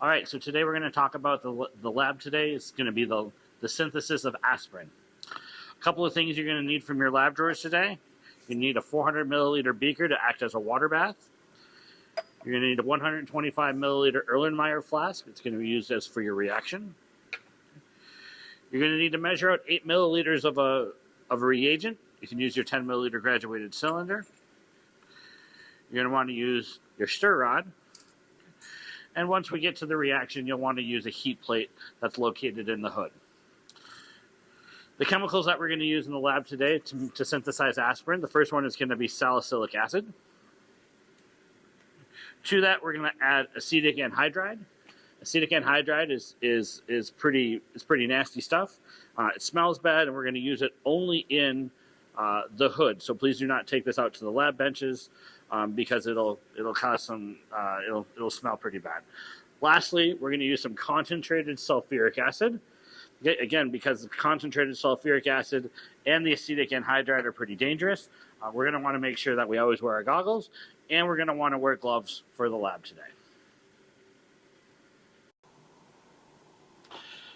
All right, so today we're going to talk about the lab today. It's going to be the synthesis of aspirin. A couple of things you're going to need from your lab drawers today. You need a 400 milliliter beaker to act as a water bath. You're going to need a 125 milliliter Erlenmeyer flask. It's going to be used as for your reaction. You're going to need to measure out 8 milliliters of a reagent. You can use your 10 milliliter graduated cylinder. You're going to want to use your stir rod. And once we get to the reaction, you'll want to use a heat plate that's located in the hood. The chemicals that we're going to use in the lab today to synthesize aspirin, the first one is going to be salicylic acid. To that, we're going to add acetic anhydride. Acetic anhydride is pretty nasty stuff. It smells bad, and we're going to use it only in the hood. So please do not take this out to the lab benches because it'll cause some it'll smell pretty bad. Lastly, we're going to use some concentrated sulfuric acid. Again, because the concentrated sulfuric acid and the acetic anhydride are pretty dangerous, we're going to want to make sure that we always wear our goggles, and we're going to want to wear gloves for the lab today.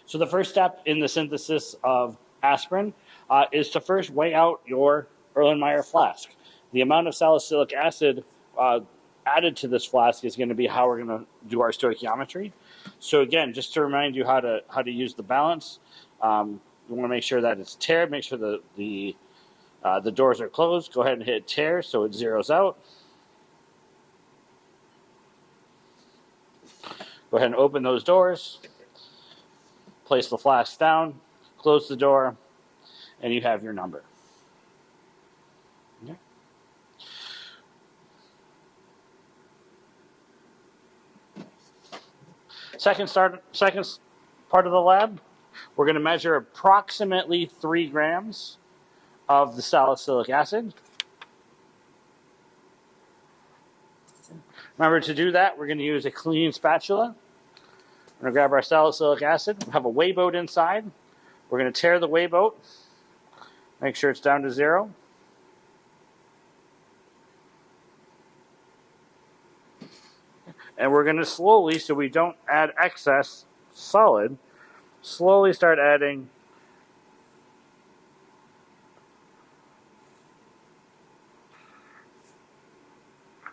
So the first step in the synthesis of aspirin is to first weigh out your Erlenmeyer flask. The amount of salicylic acid added to this flask is going to be how we're going to do our stoichiometry. So again, just to remind you how to use the balance, you want to make sure that it's tare. Make sure that the doors are closed. Go ahead and hit tare so it zeroes out. Go ahead and open those doors. Place the flask down. Close the door, and you have your number. Okay. Second part of the lab, we're going to measure approximately 3 grams of the salicylic acid. Remember, to do that, we're going to use a clean spatula. We're going to grab our salicylic acid. We have a weigh boat inside. We're going to tare the weigh boat. Make sure it's down to 0. And we're going to slowly, so we don't add excess solid, slowly start adding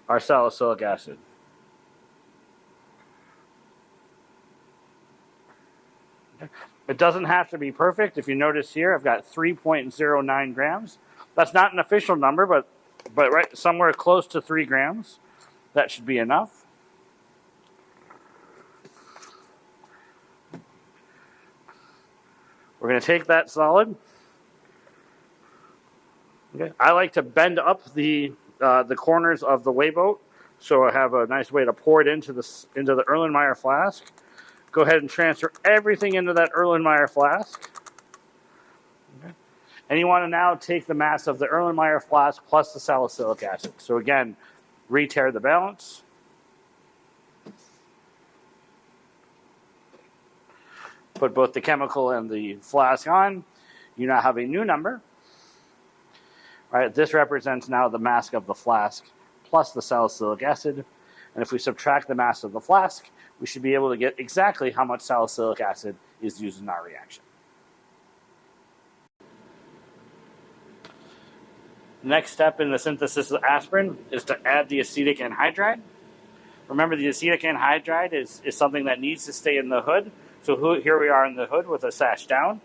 our salicylic acid. Okay. It doesn't have to be perfect. If you notice here, I've got 3.09 grams. That's not an official number, but right somewhere close to 3 grams. That should be enough. We're going to take that solid. Okay. I like to bend up the corners of the weigh boat, so I have a nice way to pour it into the Erlenmeyer flask. Go ahead and transfer everything into that Erlenmeyer flask. Okay. And you want to now take the mass of the Erlenmeyer flask plus the salicylic acid. So again, re-tare the balance. Put both the chemical and the flask on. You now have a new number. All right, this represents now the mass of the flask plus the salicylic acid. And if we subtract the mass of the flask, we should be able to get exactly how much salicylic acid is used in our reaction. The next step in the synthesis of aspirin is to add the acetic anhydride. Remember, the acetic anhydride is something that needs to stay in the hood. So here we are in the hood with a sash down.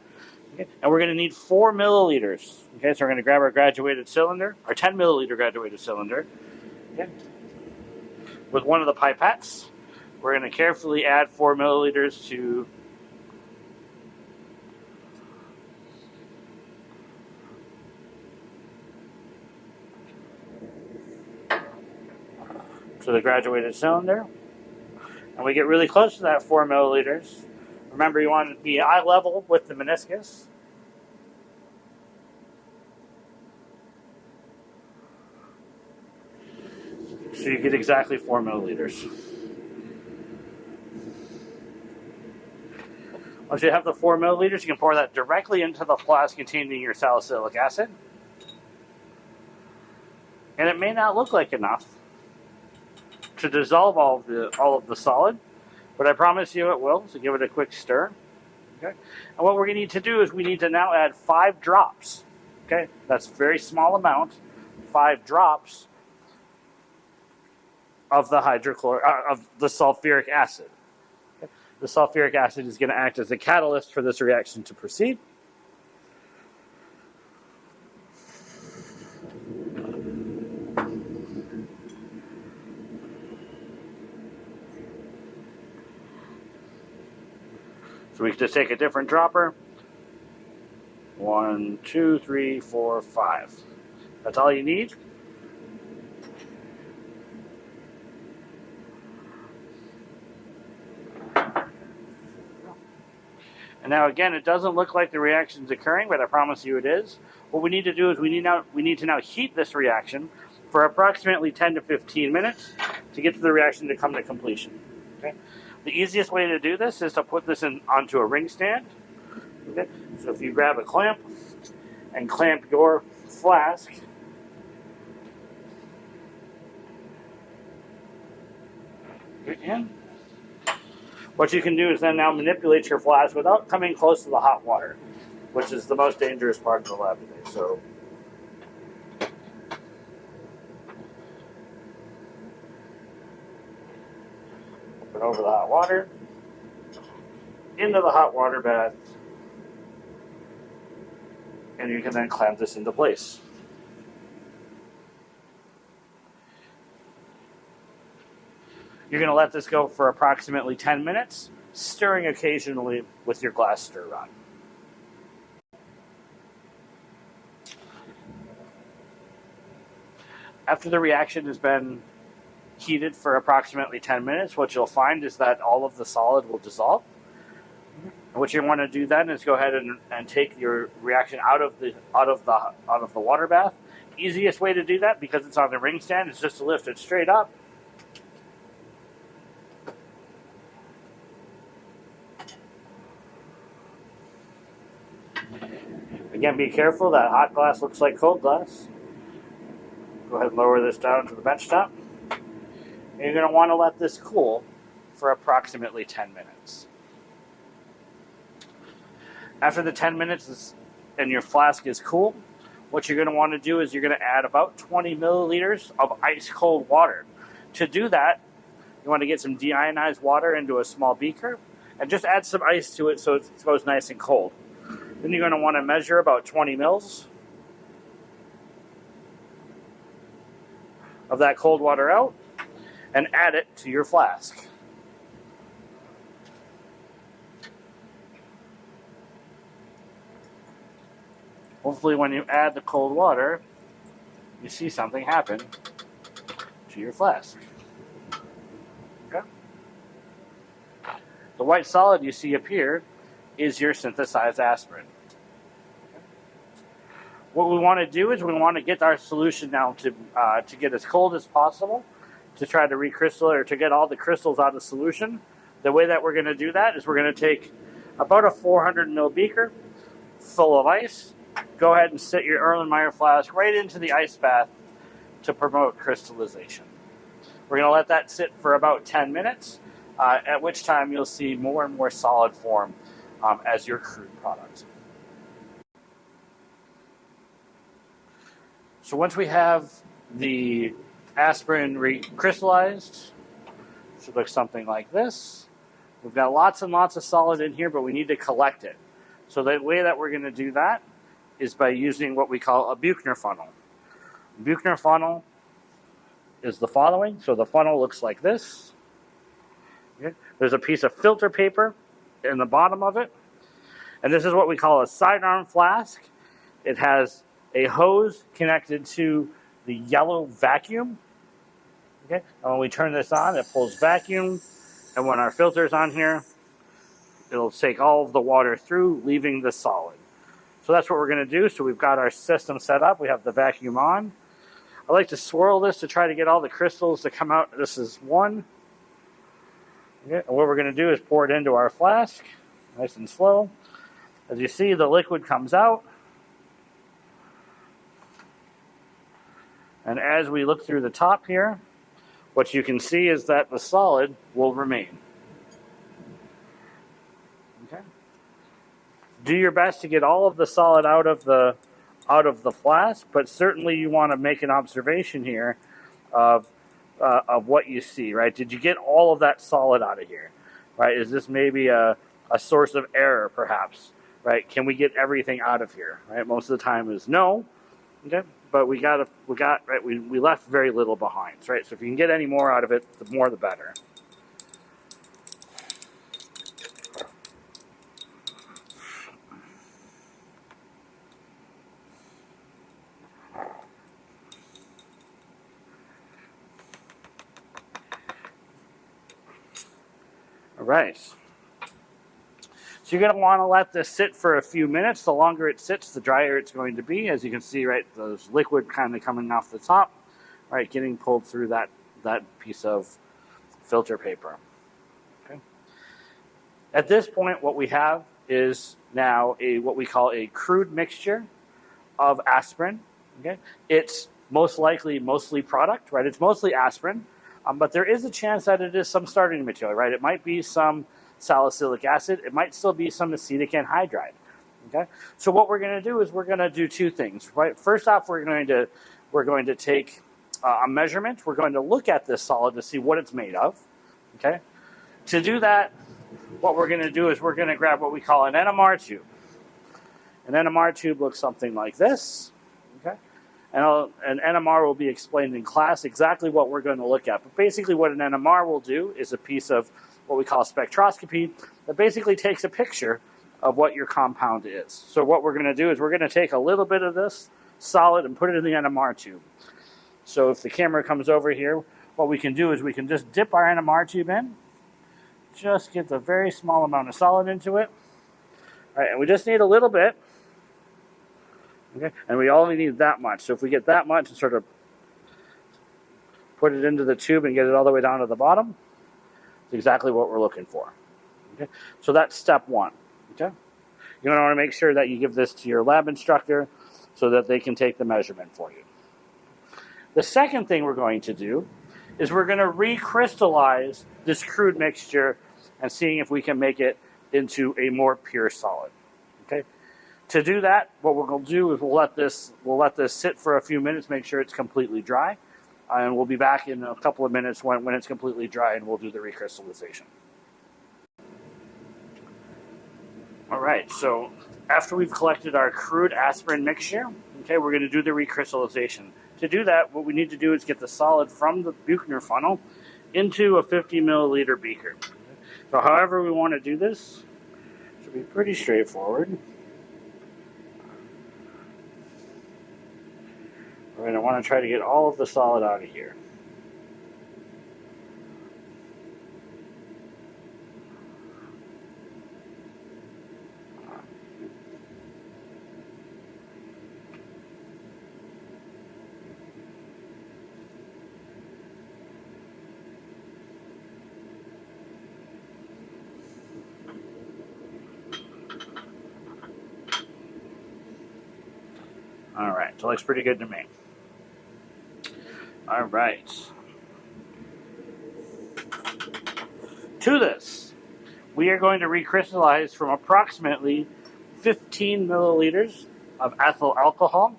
Okay. And we're going to need 4 milliliters. Okay, so we're going to grab our graduated cylinder, our 10 milliliter graduated cylinder. Okay. With one of the pipettes, we're going to carefully add 4 milliliters to the graduated cylinder. And we get really close to that 4 milliliters. Remember, you want to be eye level with the meniscus. So you get exactly 4 milliliters. Once you have the 4 milliliters, you can pour that directly into the flask containing your salicylic acid. And it may not look like enough to dissolve all of the solid, but I promise you it will, so give it a quick stir. Okay? And what we're going to need to do is we need to now add 5 drops. Okay? That's a very small amount, 5 drops of the of the sulfuric acid. Okay? The sulfuric acid is going to act as a catalyst for this reaction to proceed. So we can just take a different dropper. 1, 2, 3, 4, 5. That's all you need. And now again, it doesn't look like the reaction is occurring, but I promise you it is. What we need to do is we need to now heat this reaction for approximately 10 to 15 minutes to get the reaction to come to completion. Okay? The easiest way to do this is to put this onto a ring stand. Okay? So if you grab a clamp and clamp your flask in, what you can do is then now manipulate your flask without coming close to the hot water, which is the most dangerous part of the lab today. So open over the hot water, into the hot water bath, and you can then clamp this into place. You're going to let this go for approximately 10 minutes, stirring occasionally with your glass stir rod. After the reaction has been heated for approximately 10 minutes, what you'll find is that all of the solid will dissolve. And what you want to do then is go ahead and take your reaction out of the water bath. Easiest way to do that, because it's on the ring stand, is just to lift it straight up. Again, be careful, that hot glass looks like cold glass. Go ahead and lower this down to the bench top. And you're going to want to let this cool for approximately 10 minutes. After the 10 minutes and your flask is cool, what you're going to want to do is you're going to add about 20 milliliters of ice cold water. To do that, you want to get some deionized water into a small beaker and just add some ice to it so it goes nice and cold. Then you're going to want to measure about 20 mils of that cold water out and add it to your flask. Hopefully when you add the cold water, you see something happen to your flask. Okay? The white solid you see appear is your synthesized aspirin. What we want to do is we want to get our solution now to get as cold as possible to try to recrystallize or to get all the crystals out of the solution. The way that we're going to do that is we're going to take about a 400 ml beaker full of ice. Go ahead and sit your Erlenmeyer flask right into the ice bath to promote crystallization. We're going to let that sit for about 10 minutes, at which time you'll see more and more solid form as your crude product. So once we have the aspirin recrystallized, it should look something like this. We've got lots and lots of solid in here, but we need to collect it. So the way that we're going to do that is by using what we call a Buchner funnel. Buchner funnel is the following. So the funnel looks like this. Okay. There's a piece of filter paper in the bottom of it. And this is what we call a sidearm flask. It has a hose connected to the yellow vacuum. Okay. And when we turn this on, it pulls vacuum. And when our filter's on here, it'll take all of the water through, leaving the solid. So that's what we're going to do. So we've got our system set up. We have the vacuum on. I like to swirl this to try to get all the crystals to come out. This is one. Okay. And what we're going to do is pour it into our flask, nice and slow. As you see, the liquid comes out. And as we look through the top here, what you can see is that the solid will remain. Okay. Do your best to get all of the solid out of the flask, but certainly you want to make an observation here of what you see, right? Did you get all of that solid out of here, right? Is this maybe a source of error, perhaps, right? Can we get everything out of here, right? Most of the time is no, okay? But we left very little behind, right? So if you can get any more out of it, the more the better. All right. So you're going to want to let this sit for a few minutes. The longer it sits, the drier it's going to be. As you can see, right, those liquid kind of coming off the top, right, getting pulled through that piece of filter paper. Okay. At this point, what we have is now what we call a crude mixture of aspirin. Okay. It's most likely mostly product, right? It's mostly aspirin. But there is a chance that it is some starting material, right? It might be some salicylic acid. It might still be some acetic anhydride. Okay. So what we're going to do is we're going to do two things, right? First off, we're going to take a measurement. We're going to look at this solid to see what it's made of. Okay. To do that, what we're going to do is we're going to grab what we call an NMR tube. An NMR tube looks something like this. Okay. And an NMR will be explained in class exactly what we're going to look at. But basically what an NMR will do is a piece of what we call spectroscopy that basically takes a picture of what your compound is. So what we're going to do is we're going to take a little bit of this solid and put it in the NMR tube. So if the camera comes over here, what we can do is we can just dip our NMR tube in, just get a very small amount of solid into it. All right, and we just need a little bit. Okay, and we only need that much. So if we get that much and sort of put it into the tube and get it all the way down to the bottom, it's exactly what we're looking for. Okay, so that's step one. Okay, you're going to want to make sure that you give this to your lab instructor so that they can take the measurement for you. The second thing we're going to do is we're going to recrystallize this crude mixture and seeing if we can make it into a more pure solid. Okay. To do that, what we're going to do is we'll let this sit for a few minutes, make sure it's completely dry, and we'll be back in a couple of minutes when it's completely dry, and we'll do the recrystallization. All right, so after we've collected our crude aspirin mixture, okay, we're going to do the recrystallization. To do that, what we need to do is get the solid from the Buchner funnel into a 50 milliliter beaker. So however we want to do this, it should be pretty straightforward. We're going to want to try to get all of the solid out of here. All right, so it looks pretty good to me. All right. To this, we are going to recrystallize from approximately 15 milliliters of ethyl alcohol.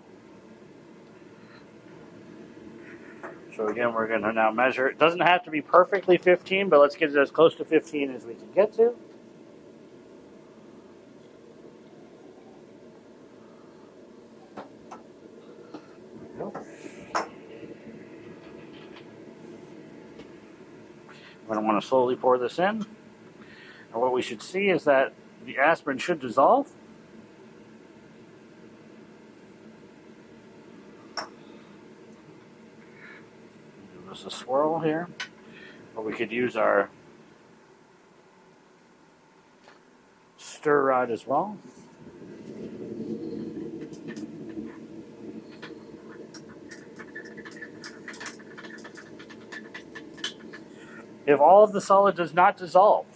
So again, we're going to now measure. It doesn't have to be perfectly 15, but let's get it as close to 15 as we can get to. We're going to want to slowly pour this in. And what we should see is that the aspirin should dissolve. Give this a swirl here. Or we could use our stir rod as well. If all of the solid does not dissolve,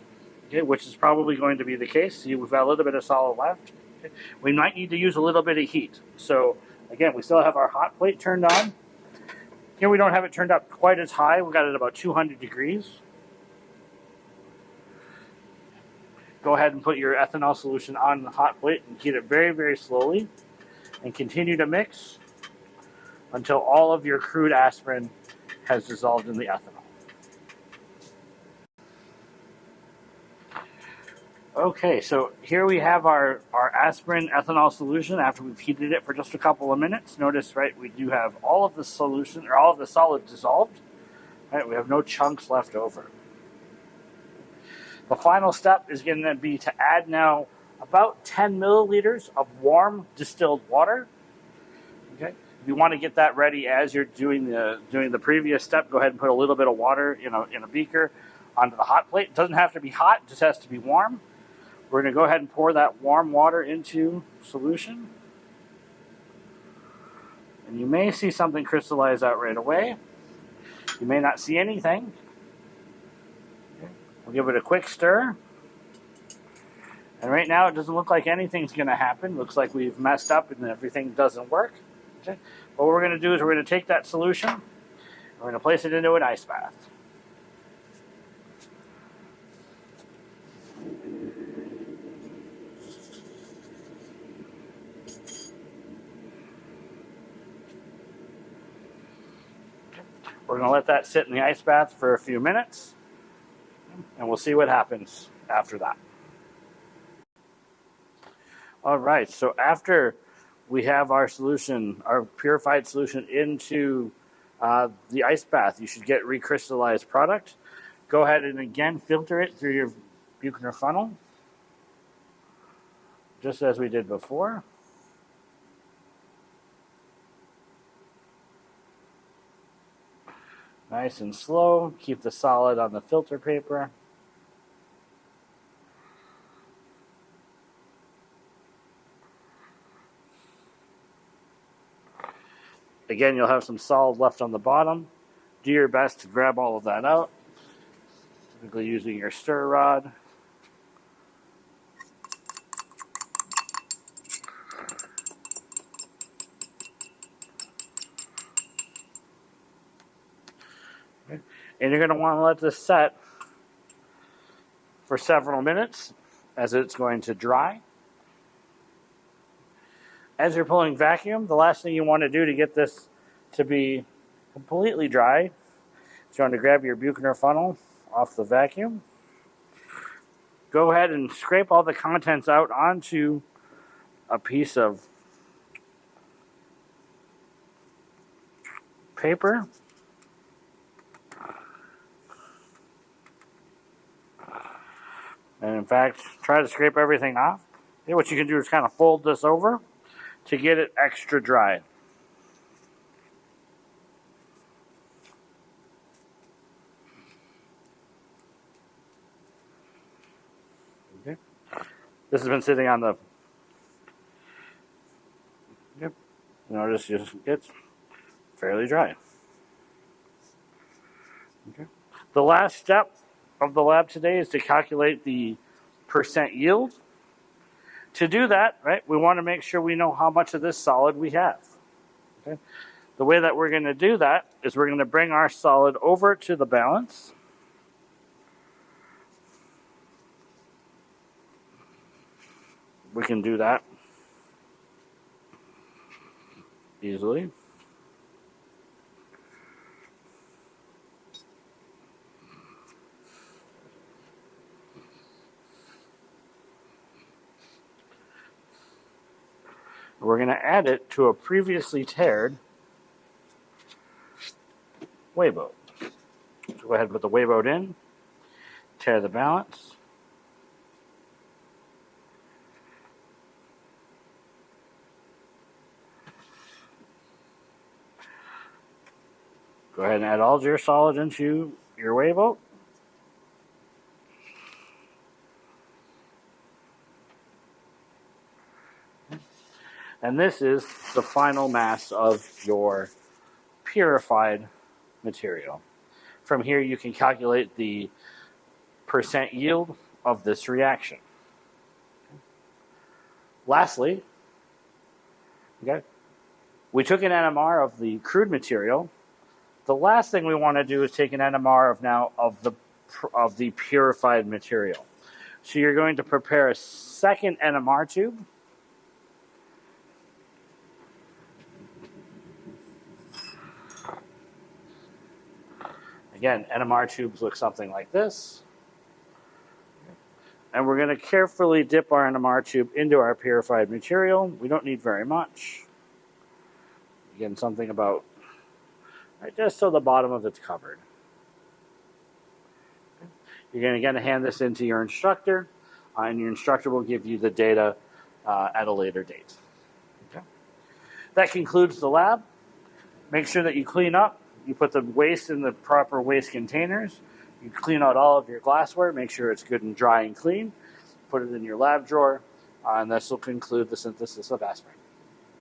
okay, which is probably going to be the case, see, we've got a little bit of solid left, okay, we might need to use a little bit of heat. So again, we still have our hot plate turned on. Here we don't have it turned up quite as high. We've got it about 200 degrees. go ahead and put your ethanol solution on the hot plate and heat it very, very slowly, and continue to mix until all of your crude aspirin has dissolved in the ethanol. Okay, so here we have our aspirin ethanol solution after we've heated it for just a couple of minutes. Notice, right, we do have all of the solution, or all of the solid dissolved. Right, we have no chunks left over. The final step is going to be to add now about 10 milliliters of warm distilled water. Okay, if you want to get that ready as you're doing the previous step, go ahead and put a little bit of water in a beaker onto the hot plate. It doesn't have to be hot; it just has to be warm. We're going to go ahead and pour that warm water into solution. And you may see something crystallize out right away. You may not see anything. Okay. We'll give it a quick stir. And right now it doesn't look like anything's going to happen. Looks like we've messed up and everything doesn't work. Okay. What we're going to do is we're going to take that solution, we're going to place it into an ice bath. We're going to let that sit in the ice bath for a few minutes, and we'll see what happens after that. All right, so after we have our solution, our purified solution into the ice bath, you should get recrystallized product. Go ahead and again filter it through your Buchner funnel, just as we did before. Nice and slow. Keep the solid on the filter paper. Again, you'll have some solid left on the bottom. Do your best to grab all of that out, typically using your stir rod. And you're going to want to let this set for several minutes as it's going to dry. As you're pulling vacuum, the last thing you want to do to get this to be completely dry is you want to grab your Buchner funnel off the vacuum. Go ahead and scrape all the contents out onto a piece of paper. And in fact, try to scrape everything off. Okay, what you can do is kind of fold this over to get it extra dry. Okay. This has been sitting on the. Yep. Notice it's fairly dry. Okay. The last step of the lab today is to calculate the percent yield. To do that, right, we want to make sure we know how much of this solid we have. Okay? The way that we're going to do that is we're going to bring our solid over to the balance. We can do that easily. We're going to add it to a previously tared weigh boat. So go ahead and put the weigh boat in, tare the balance. Go ahead and add all your solid into your weigh boat. And this is the final mass of your purified material. From here, you can calculate the percent yield of this reaction. Lastly, okay, we took an NMR of the crude material. The last thing we want to do is take an NMR of the purified material. So you're going to prepare a second NMR tube. Again, NMR tubes look something like this. And we're going to carefully dip our NMR tube into our purified material. We don't need very much. Again, something about right, just so the bottom of it's covered. You're going to again hand this into your instructor, and your instructor will give you the data at a later date. Okay. That concludes the lab. Make sure that you clean up. You put the waste in the proper waste containers. You clean out all of your glassware. Make sure it's good and dry and clean. Put it in your lab drawer, and this will conclude the synthesis of aspirin.